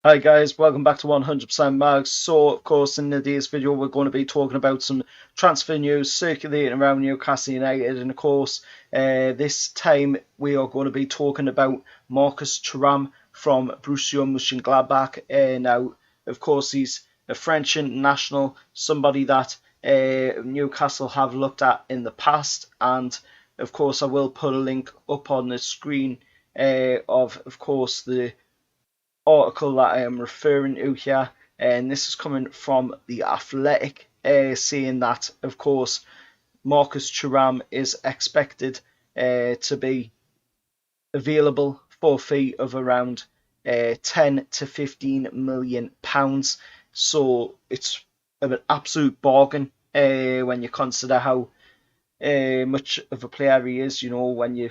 Hi guys, welcome back to 100% Mags. So, of course, in today's video, we're going to be talking about some transfer news circulating around Newcastle United, and of course, this time we are going to be talking about Marcus Thuram from Borussia Mönchengladbach. Now, of course, he's a French international, somebody that Newcastle have looked at in the past, and of course, I will put a link up on the screen of course, the article that I am referring to here, and this is coming from The Athletic, saying that, of course, Marcus Thuram is expected to be available for a fee of around 10 to 15 million pounds. So it's an absolute bargain when you consider how much of a player he is. You know,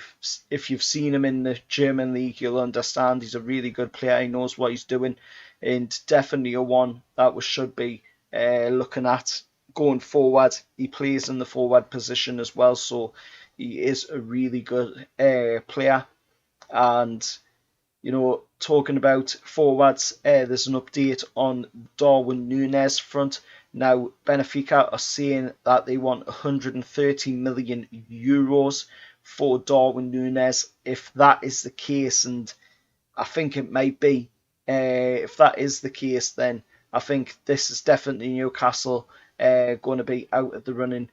if you've seen him in the German league, you'll understand he's a really good player. He knows what he's doing, and definitely a one that we should be looking at going forward. He plays in the forward position as well, so he is a really good player. And talking about forwards, there's an update on Darwin Núñez front. Now, Benfica are saying that they want 130 million euros for Darwin Núñez. If that is the case, and I think it might be, if that is the case, then I think this is definitely Newcastle going to be out of the running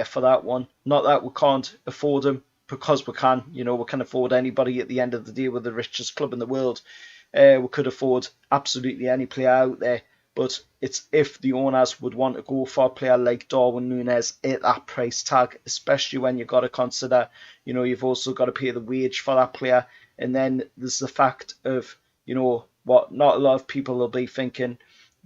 for that one. Not that we can't afford him, because we can. You know, we can afford anybody at the end of the day. We're the richest club in the world. We could afford absolutely any player out there. But it's if the owners would want to go for a player like Darwin Núñez at that price tag, especially when you've got to consider, you've also got to pay the wage for that player. And then there's the fact of, what not a lot of people will be thinking,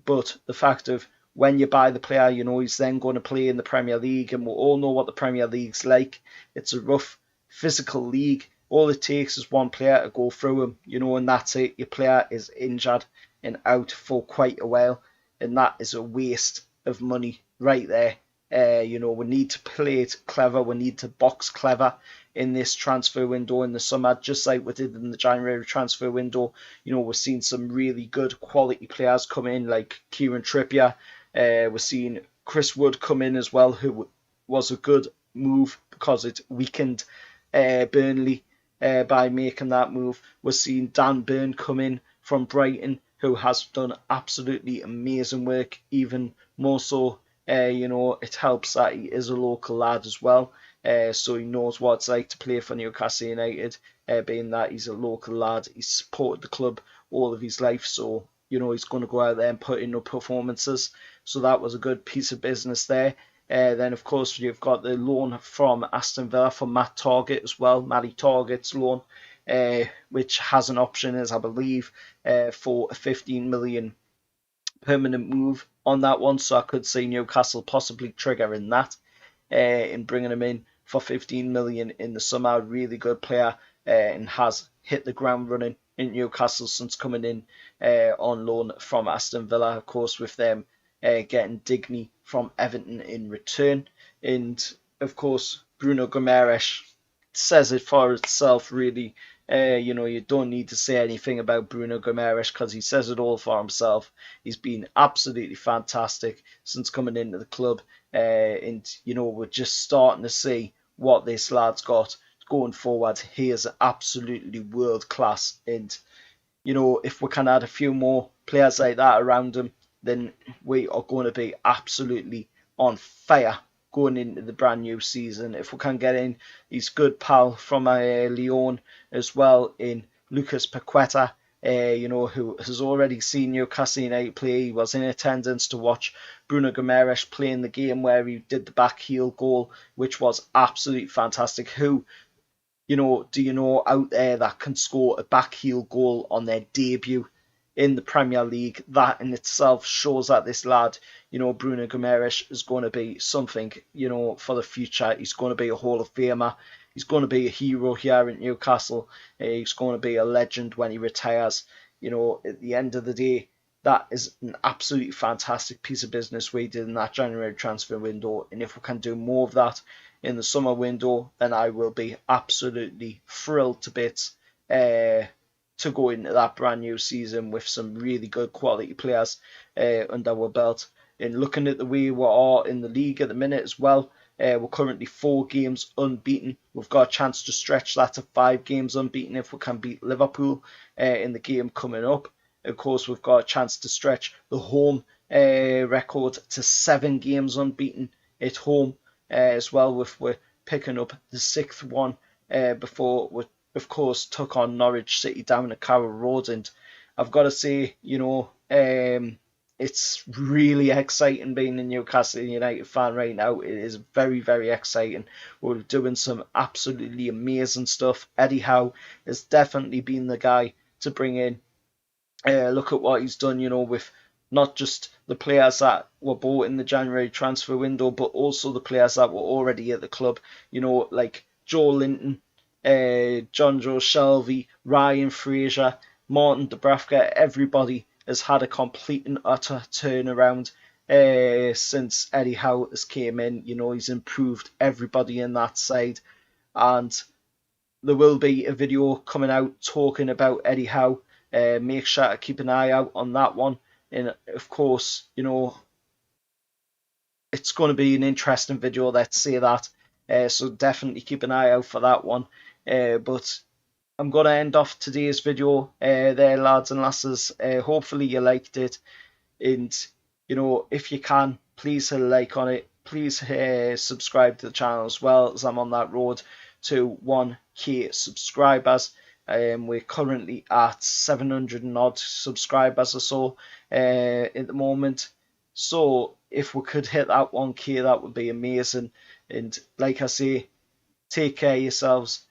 but the fact of when you buy the player, he's then going to play in the Premier League, and we all know what the Premier League's like. It's a rough, physical league. All it takes is one player to go through him, and that's it. Your player is injured and out for quite a while, and that is a waste of money right there. We need to play it clever. We need to box clever in this transfer window in the summer, just like we did in the January transfer window. We're seeing some really good quality players come in, like Kieran Trippier. We're seeing Chris Wood come in as well, who was a good move because it weakened Burnley by making that move. We're seeing Dan Burn come in from Brighton, who has done absolutely amazing work, even more so. It helps that he is a local lad as well, so he knows what it's like to play for Newcastle United, being that he's a local lad. He's supported the club all of his life, so he's going to go out there and put in the performances. So that was a good piece of business there. Then, of course, you've got the loan from Aston Villa for Matt Targett as well. Matty Targett's loan, which has an option, as I believe, for a 15 million permanent move on that one. So I could see Newcastle possibly triggering that in bringing him in for 15 million in the summer. Really good player, and has hit the ground running in Newcastle since coming in on loan from Aston Villa, of course, with them getting Digny from Everton in return. And of course, Bruno Guimaraes says it for itself, really. You don't need to say anything about Bruno Guimaraes because he says it all for himself. He's been absolutely fantastic since coming into the club, and we're just starting to see what this lad's got going forward. He is absolutely world class, and if we can add a few more players like that around him, then we are going to be absolutely on fire going into the brand new season. If we can get in his good pal from Lyon as well, in Lucas Paqueta, who has already seen Newcastle United play. He was in attendance to watch Bruno Guimaraes play in the game where he did the back heel goal, which was absolutely fantastic. Who do you know out there that can score a back heel goal on their debut in the Premier League? That in itself shows that this lad, Bruno Guimaraes, is going to be something, for the future. He's going to be a Hall of Famer. He's going to be a hero here at Newcastle. He's going to be a legend when he retires. At the end of the day, that is an absolutely fantastic piece of business we did in that January transfer window. And if we can do more of that in the summer window, then I will be absolutely thrilled to bits. to go into that brand new season with some really good quality players under our belt. And looking at the way we are in the league at the minute as well, we're currently 4 games unbeaten. We've got a chance to stretch that to 5 games unbeaten if we can beat Liverpool in the game coming up. Of course, we've got a chance to stretch the home record to 7 games unbeaten at home as well, with we're picking up the 6th one before we, of course, took on Norwich City down at Carrow Road. And I've got to say, it's really exciting being a Newcastle United fan right now. It is very, very exciting. We're doing some absolutely amazing stuff. Eddie Howe has definitely been the guy to bring in. Look at what he's done, with not just the players that were bought in the January transfer window, but also the players that were already at the club, like Joe Linton, John Joe Shelvey, Ryan Fraser, Martin Dubravka. Everybody has had a complete and utter turnaround since Eddie Howe has came in. He's improved everybody in that side, and there will be a video coming out talking about Eddie Howe. Make sure to keep an eye out on that one. And of course, it's going to be an interesting video, let's say that. So definitely keep an eye out for that one. But I'm going to end off today's video there, lads and lasses. Hopefully you liked it. And, if you can, please hit a like on it. Please subscribe to the channel as well, as I'm on that road to 1k subscribers. We're currently at 700 and odd subscribers or so at the moment. So if we could hit that 1k, that would be amazing. And like I say, take care of yourselves.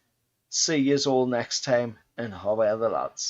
See you all next time, and however, lads.